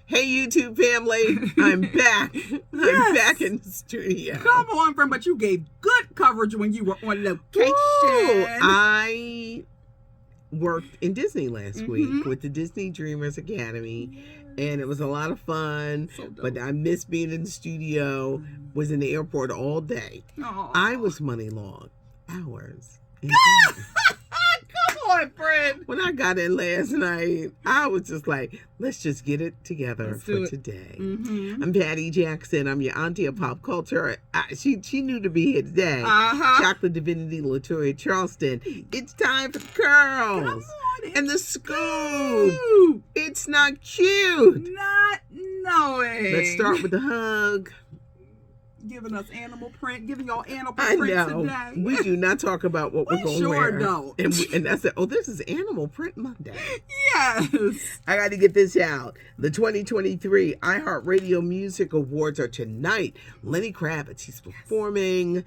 Hey, YouTube family, I'm back. I'm back in the studio. Come on, friend, but you gave good coverage when you were on location. Ooh, I worked in Disney last week with the Disney Dreamers Academy, and it was a lot of fun. So dope. But I missed being in the studio. Was in the airport all day. Aww. I was money long, hours. Come on, friend. When I got in last night, I was just like, let's just get it together Let's for today. Mm-hmm. I'm Patty Jackson. I'm your auntie of pop culture. She knew to be here today. Chocolate Divinity Latoya Charleston. It's time for the curls. Come on, and the scoop. It's not cute. Not knowing. Let's start with the hug. Giving us animal print, giving y'all animal print today. We do not talk about what we're going to wear. We sure don't. And I said, oh, this is Animal Print Monday. Yes. I got to get this out. The 2023 iHeartRadio Music Awards are tonight. Lenny Kravitz, he's performing.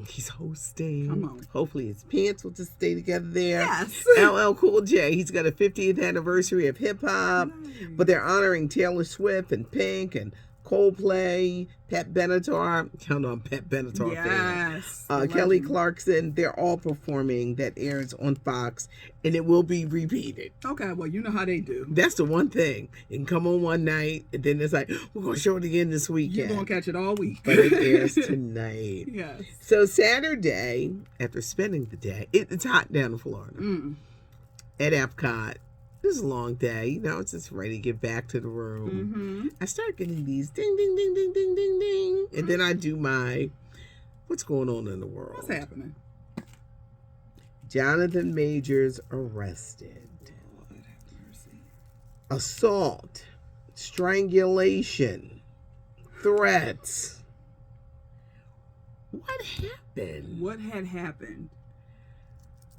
He's hosting. Come on. Hopefully his pants will just stay together there. Yes. LL Cool J, he's got a 50th anniversary of hip hop. Nice. But they're honoring Taylor Swift and Pink and Coldplay, Pat Benatar. Y'all know I'm Pat Benatar fan. Kelly Clarkson. They're all performing. That airs on Fox, and it will be repeated. Okay, well, you know how they do. That's the one thing. It can come on one night, and then it's like, we're going to show it again this weekend. You're going to catch it all week. But it airs tonight. Yes. So Saturday, after spending the day, it's hot down in Florida. At Epcot. This is a long day. You know, it's just ready to get back to the room. I start getting these ding, ding, ding, ding, ding, ding, ding. And then I do my, what's going on in the world? What's happening? Jonathan Majors arrested. Lord have mercy. Assault, strangulation, threats. What happened? What had happened?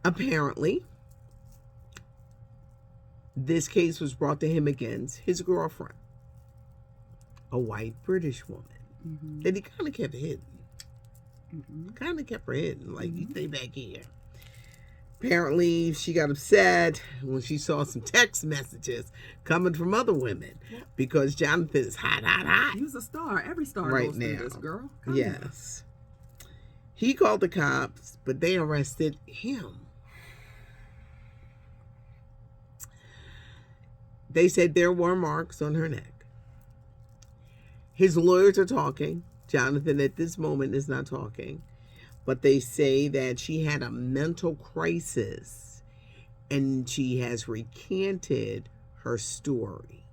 Apparently, this case was brought to him against his girlfriend, a white British woman, that he kind of kept hidden. Kind of kept her hidden, like, you stay back here. Apparently, she got upset when she saw some text messages coming from other women because Jonathan is hot, hot, hot. He's a star. Every star right goes now. through this, girl. Yes. He called the cops, but they arrested him. They said there were marks on her neck. His lawyers are talking. Jonathan at this moment is not talking. But they say that she had a mental crisis and she has recanted her story.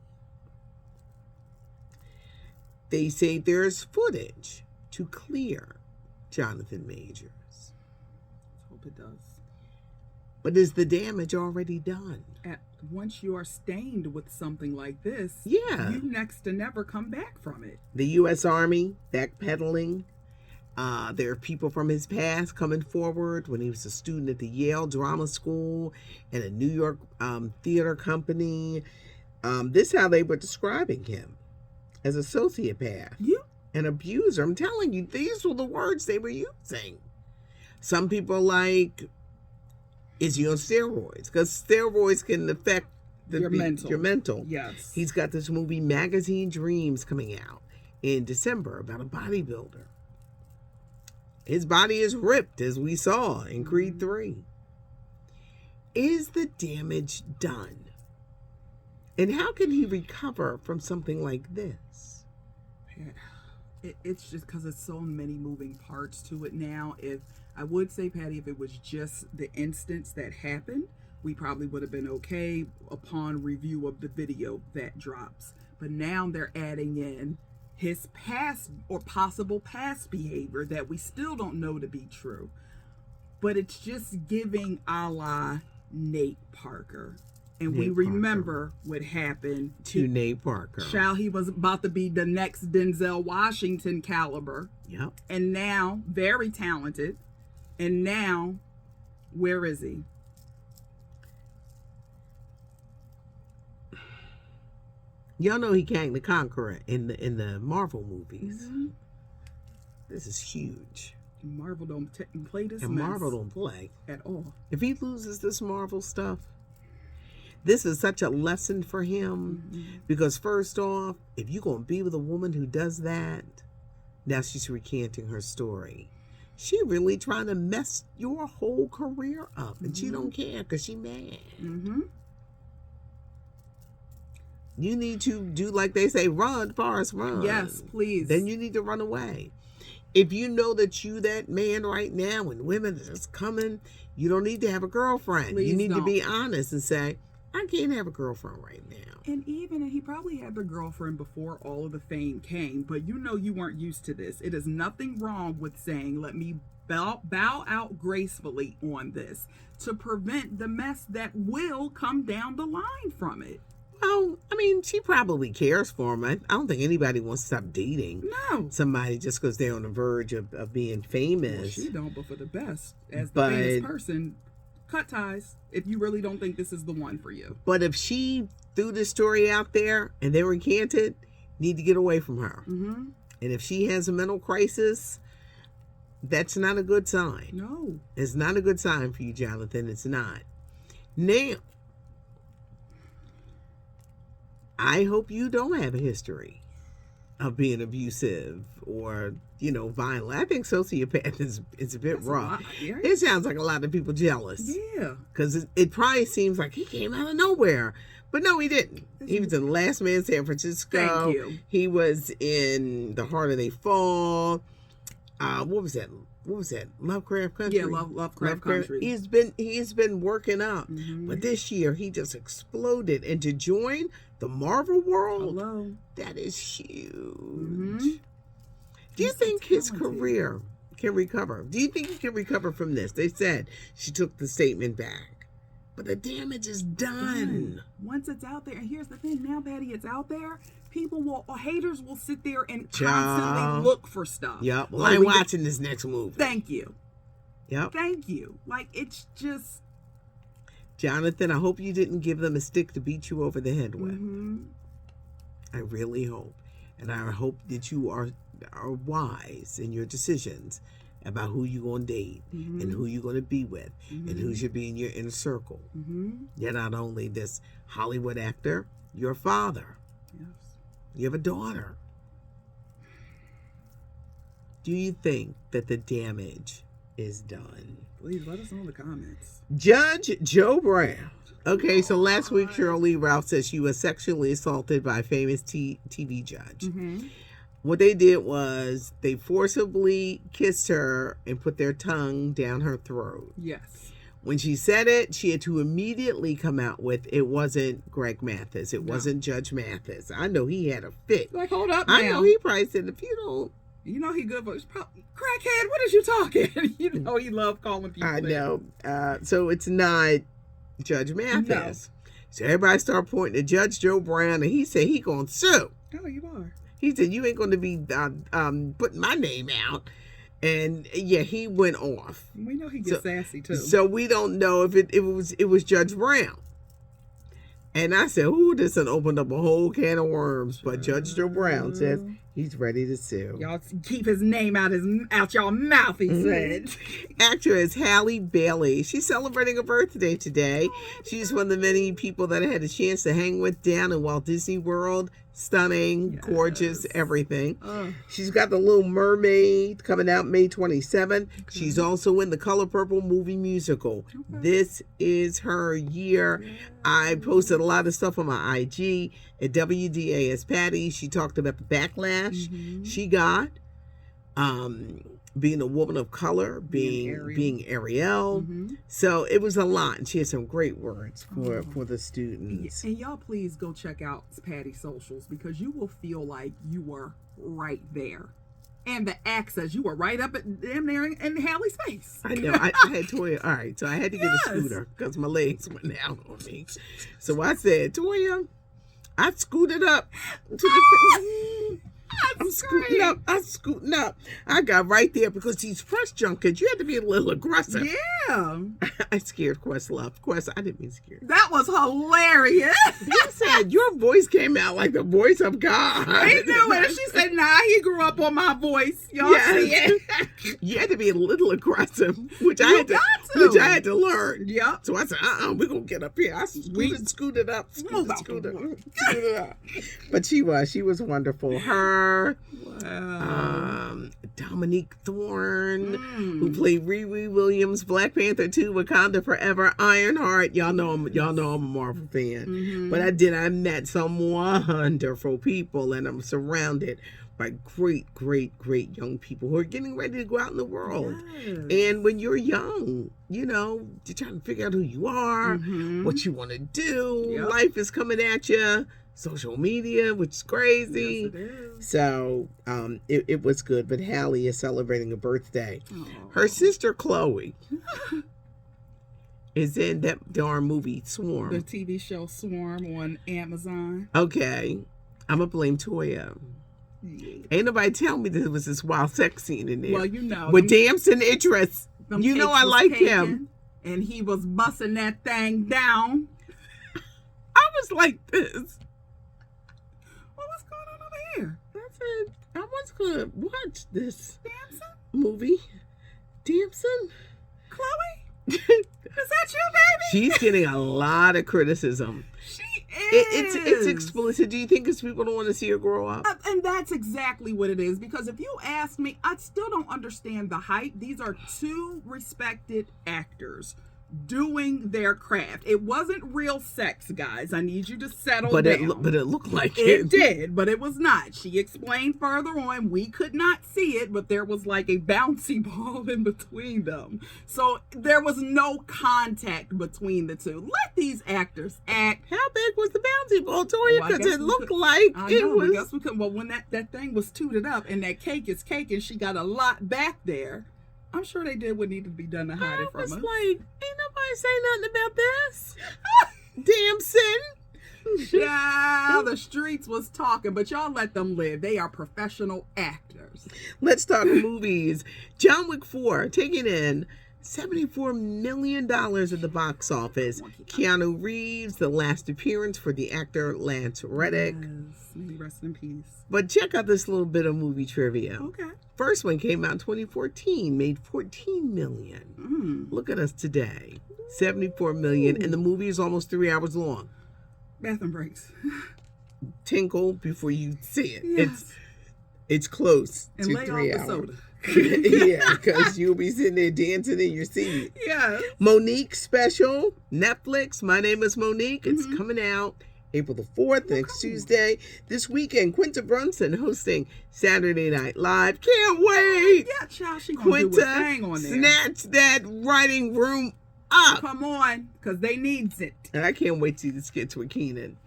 They say there's footage to clear Jonathan Majors. Let's hope it does. But is the damage already done? Once you are stained with something like this, you next to never come back from it. The U.S. Army backpedaling. There are people from his past coming forward when he was a student at the Yale Drama School and a New York theater company. This is how they were describing him, as a sociopath, an abuser. I'm telling you, these were the words they were using. Some people are like, is he on steroids? Because steroids can affect your mental. Yes. He's got this movie, Magazine Dreams, coming out in December about a bodybuilder. His body is ripped, as we saw in Creed 3. Is the damage done? And how can he recover from something like this? It's just because there's so many moving parts to it now. I would say, Patty, if it was just the instance that happened, we probably would have been okay upon review of the video that drops. But now they're adding in his past or possible past behavior that we still don't know to be true. But it's just giving a la Nate Parker. And we remember what happened to Nate Parker. He was about to be the next Denzel Washington caliber. Yep. And now, very talented. And now, where is he? Y'all know he Kang the Conqueror in the Marvel movies. This is huge. Marvel don't play this and mess. Marvel don't play at all. If he loses this Marvel stuff, This is such a lesson for him because first off, if you're going to be with a woman who does that, now she's recanting her story. She really trying to mess your whole career up, and she don't care because she mad. You need to do like they say, run, Forrest, run. Yes, please. Then you need to run away. If you know that you that man right now and women are just coming, you don't need to have a girlfriend. Please you need don't. to be honest and say, I can't have a girlfriend right now. And he probably had the girlfriend before all of the fame came, but you know you weren't used to this. It is nothing wrong with saying, let me bow out gracefully on this to prevent the mess that will come down the line from it. Well, I mean, she probably cares for him. I don't think anybody wants to stop dating somebody just because they're on the verge of being famous. Well, she don't, but for the best. As the famous person, cut ties if you really don't think this is the one for you. But if she threw this story out there and they recanted, need to get away from her. And if she has a mental crisis, that's not a good sign. No. It's not a good sign for you, Jonathan. It's not. Now, I hope you don't have a history of being abusive or, violent. I think sociopath is a bit That's rough. Yeah. It sounds like a lot of people jealous. Yeah. Because it probably seems like he came out of nowhere. But no, he didn't. He was in The Last Man in San Francisco. Thank you. He was in The Harder They Fall. What was that? Lovecraft Country. Yeah, Lovecraft Country. He's been working up. But this year he just exploded. And to join the Marvel world, that is huge. Do you think his career can recover? Do you think he can recover from this? They said she took the statement back. But the damage is done. Once it's out there, and here's the thing, now Patty, it's out there, haters will sit there and constantly look for stuff. Yep. Well, I'm watching this next movie. Thank you. Yep. Thank you. Like, it's just... Jonathan, I hope you didn't give them a stick to beat you over the head with. I really hope. And I hope that you are wise in your decisions about who you're going to date and who you're going to be with and who should be in your inner circle. You're not only this Hollywood actor, you're a father. Yes. You have a daughter. Do you think that the damage is done? Please let us know in the comments. Judge Joe Brown. Okay, so last week Cheryl Lee Ralph said she was sexually assaulted by a famous TV judge. What they did was they forcibly kissed her and put their tongue down her throat. Yes. When she said it, she had to immediately come out with, it wasn't Greg Mathis. It wasn't Judge Mathis. I know he had a fit. Like, hold up now. I know he probably said, if you don't. You know he good for crackhead, what is you talking? You know he loved calling people. I know. So it's not Judge Mathis. No. So everybody started pointing to Judge Joe Brown, and he said he gonna sue. Oh, you are. He said, you ain't going to be putting my name out. And, yeah, he went off. We know he gets sassy, too. So we don't know if it was Judge Brown. And I said, ooh, this done opened up a whole can of worms. But Judge Joe Brown says he's ready to sue. Y'all keep his name out y'all mouth, he said. Actress Halle Bailey. She's celebrating her birthday today. She's one of the many people that I had a chance to hang with down in Walt Disney World. Stunning, gorgeous, everything. She's got The Little Mermaid coming out May 27th. She's also in the Color Purple movie musical. This is her year. I posted a lot of stuff on my IG at WDA as Patty. She talked about the backlash she got, being a woman of color, being Ariel. So it was a lot. And she had some great words for the students. And y'all please go check out Patty's socials because you will feel like you were right there. And the access, you were right up at damn near in Hallie's face. I know. I had Toya. All right, so I had to get a scooter because my legs went down on me. So I said, Toya, I scooted up to the I'm scooting up. I'm scooting up. I got right there because these press junkets, you had to be a little aggressive. Yeah. I scared Questlove. Quest, I didn't mean scared. That was hilarious. He said, your voice came out like the voice of God. He knew it. She said, nah, he grew up on my voice. Y'all see it? You had to be a little aggressive, which I had to learn. Yep. So I said, we're going to get up here. I scooted up. But she was wonderful. Her, Dominique Thorne, who played Riri Williams, Black Panther 2, Wakanda Forever, Ironheart. Y'all know I'm a Marvel fan. But I met some wonderful people, and I'm surrounded by great, great, great young people who are getting ready to go out in the world. Yes. And when you're young, you're trying to figure out who you are, what you want to do. Yep. Life is coming at you. Social media, which is crazy. Yes, it is. So it was good. But Hallie is celebrating a birthday. Aww. Her sister Chloe is in that darn movie Swarm. The TV show Swarm on Amazon. Okay. I'm going to blame Toya. Yeah. Ain't nobody tell me there was this wild sex scene in there. Well, you know. With Damson Idris. You know I like him. And he was busting that thing down. I was like this. Well, what's going on over here? I said, I was going to watch this Damson? movie. Damson? Chloe? Is that you, baby? She's getting a lot of criticism. She is. It's explicit. Do you think it's people don't want to see her grow up? And that's exactly what it is. Because if you ask me, I still don't understand the hype. These are two respected actors doing their craft. It wasn't real sex, guys. I need you to settle down. But it looked like it. It did, but it was not. She explained further on, we could not see it, but there was like a bouncy ball in between them. So there was no contact between the two. Let these actors act. How big was the bouncy ball, Toya? Because it looked like it was. I guess we could. Well, when that thing was tooted up and that cake is cake and she got a lot back there, I'm sure they did what needed to be done to hide it from us. I was like, ain't nobody say nothing about this. Damson. Yeah, the streets was talking, but y'all let them live. They are professional actors. Let's talk movies. John Wick 4 taking in $74 million at the box office. Keanu Reeves, the last appearance for the actor Lance Reddick. Yes, may he rest in peace. But check out this little bit of movie trivia. Okay. First one came out in 2014, made $14 million. Look at us today, $74 million, and the movie is almost 3 hours long. Bathroom breaks. Tinkle before you see it. Yes. It's close and to lay 3 off hours. the soda. Yeah, because you'll be sitting there dancing in your seat. Yeah. Monique special, Netflix. My Name is Monique. It's coming out April the 4th, next Tuesday. This weekend, Quinta Brunson hosting Saturday Night Live. Can't wait. Yeah, child, she gonna do a thing on there. Snatch that writing room up. Come on, because they needs it. And I can't wait to see the skits with Keenan.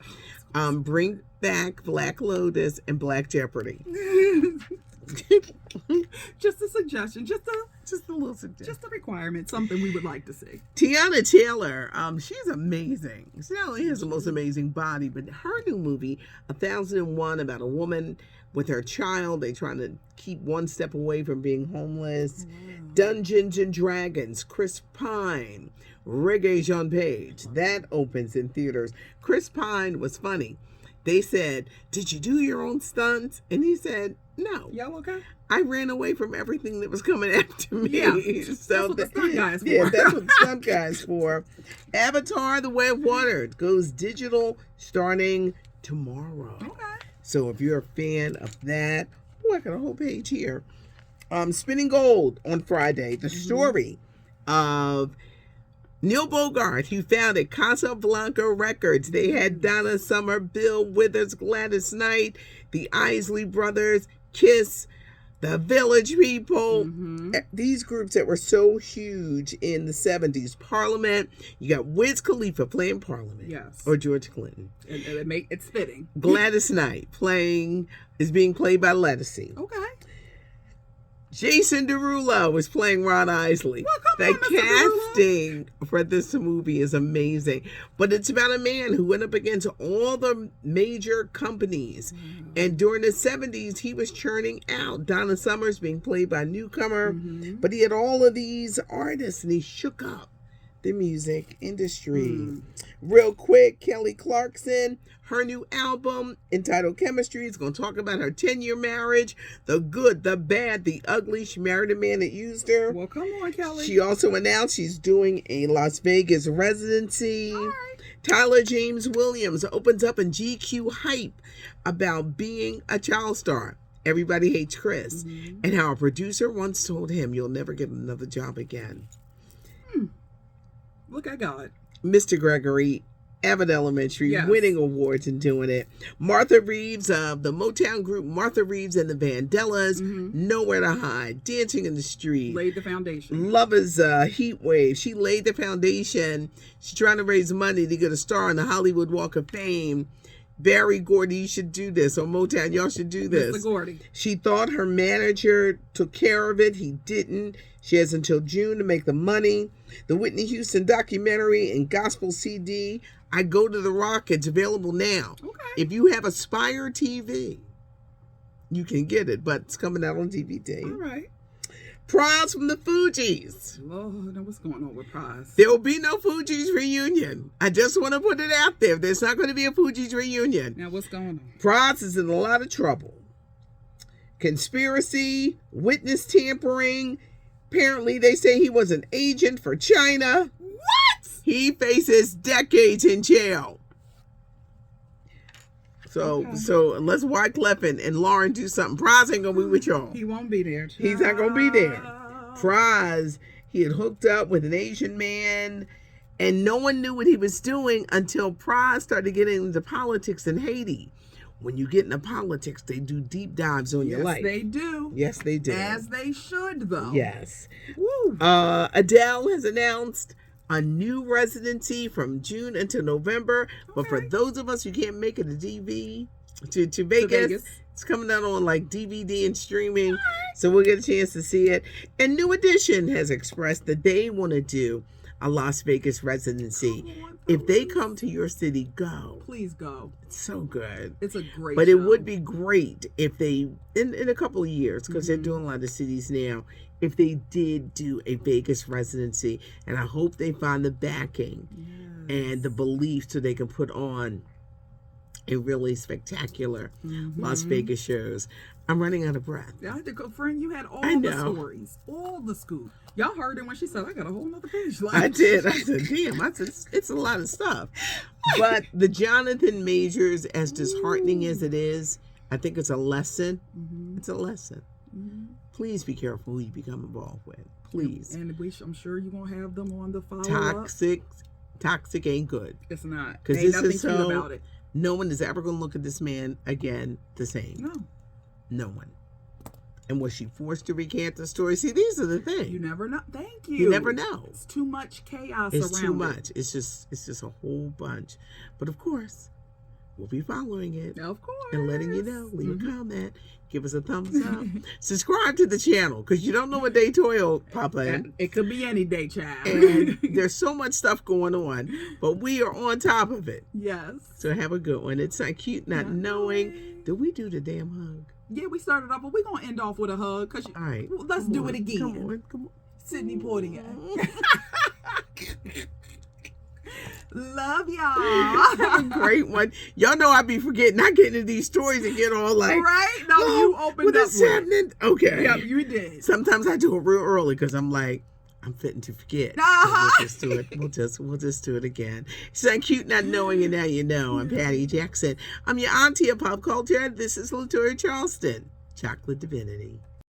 Bring back Black Lotus and Black Jeopardy. Just a suggestion, just a little suggestion, just a requirement, something we would like to see. Tiana Taylor, she's amazing. She not only has the most amazing body, but her new movie 1001 about a woman with her child. They trying to keep one step away from being homeless. Dungeons and Dragons, Chris Pine, Reggae Jean Page. That opens in theaters. Chris Pine was funny. They said, "Did you do your own stunts?" And he said, "No." Y'all okay? I ran away from everything that was coming after me. Yeah, so that's what the stunt guys for. Yeah, that's what the stunt guys for. Avatar: The Way of Water goes digital starting tomorrow. Okay. So if you're a fan of that, I got a whole page here. Spinning Gold on Friday. The story of Neil Bogart, who founded Casablanca Records. They had Donna Summer, Bill Withers, Gladys Knight, the Isley Brothers, Kiss, the Village People. These groups that were so huge in the 70s. Parliament. You got Wiz Khalifa playing Parliament. Yes. Or George Clinton. And it's fitting. Gladys Knight is being played by Lettucey. Okay. Jason Derulo was playing Ron Isley. Well, come The on, Mr. casting for this movie is amazing. But it's about a man who went up against all the major companies. And during the 70s, he was churning out. Donna Summers being played by a newcomer. But he had all of these artists, and he shook up the music industry. Real quick, Kelly Clarkson, her new album entitled Chemistry is going to talk about her 10-year marriage, the good, the bad, the ugly. She married a man that used her. Well, come on, Kelly. She also announced she's doing a Las Vegas residency. All right. Tyler James Williams opens up in GQ Hype about being a child star. Everybody Hates Chris. And how a producer once told him, you'll never get another job again. Look at God. Mr. Gregory, Abbott Elementary, Yes. winning awards and doing it. Martha Reeves of the Motown group, Martha Reeves and the Vandellas, Nowhere to Hide, Dancing in the Street. Laid the foundation. Lover's Heat Wave. She laid the foundation. She's trying to raise money to get a star on the Hollywood Walk of Fame. Barry Gordy, you should do this. On Motown, y'all should do this. Mr. Gordy. She thought her manager took care of it. He didn't. She has until June to make the money. The Whitney Houston documentary and gospel CD, I Go to the Rock, it's available now. Okay. If you have Aspire TV, you can get it, but it's coming out on DVD. All right. Prize from the Fugees. Lord, now what's going on with Prize? There will be no Fugees reunion. I just want to put it out there. There's not going to be a Fugees reunion. Now what's going on? Prize is in a lot of trouble. Conspiracy, witness tampering. Apparently, they say he was an agent for China. What? He faces decades in jail. So let's Wyclef and Lauren do something. Prize ain't gonna be with y'all. He won't be there. He's not gonna be there. Prize, he had hooked up with an Asian man, and no one knew what he was doing until Prize started getting into politics in Haiti. When you get into politics, they do deep dives on your life. Yes, they do. Yes, they do. As they should, though. Yes. Woo. Adele has announced a new residency from June until November. But for those of us who can't make it to Vegas, it's coming out on like DVD and streaming. So we'll get a chance to see it. And New Edition has expressed that they want to do a Las Vegas residency. If they come to your city, go. Please go. It's so good. It's a great But show. it would be great if they, in a couple of years, because they're doing a lot of cities now, if they did do a Vegas residency. And I hope they find the backing and the belief so they can put on a really spectacular Las Vegas shows. I'm running out of breath. I had to go, friend. You had all I the know. stories, all the scoop. Y'all heard it when she said, I got a whole nother page. Like, I did. I said, damn, I said, it's a lot of stuff. But the Jonathan Majors, as disheartening as it is, I think it's a lesson. It's a lesson. Please be careful who you become involved with. Please. And I'm sure you're going to have them on the follow-up. Toxic ain't good. It's not. Because Ain't this nothing is cute so, about it. no one is ever going to look at this man again the same. No. No one. And was she forced to recant the story? See, these are the things. You never know. Thank you. You never know. It's too much chaos It's around too it. much. It's just a whole bunch. But of course, we'll be following it Of course. and letting you know. Leave a comment. Give us a thumbs up. Subscribe to the channel because you don't know what day Toy will pop in. It could be any day, child. And there's so much stuff going on, but we are on top of it. Yes. So have a good one. It's not cute not knowing. Did we do the damn hug? Yeah, we started off, but we're going to end off with a hug. All right. Let's do it again. Come on. Sydney Portier. Love y'all. Have a great one. Y'all know I be forgetting. I get into these stories and get all like, right? No, you opened what up is with it. happening? Okay. Yeah, you did. Sometimes I do it real early because I'm like, I'm fitting to forget. Uh-huh. We'll just do it. We'll just do it again. It's not cute not knowing, and now you know. I'm Patty Jackson. I'm your auntie of pop culture. This is Latoya Charleston, Chocolate Divinity.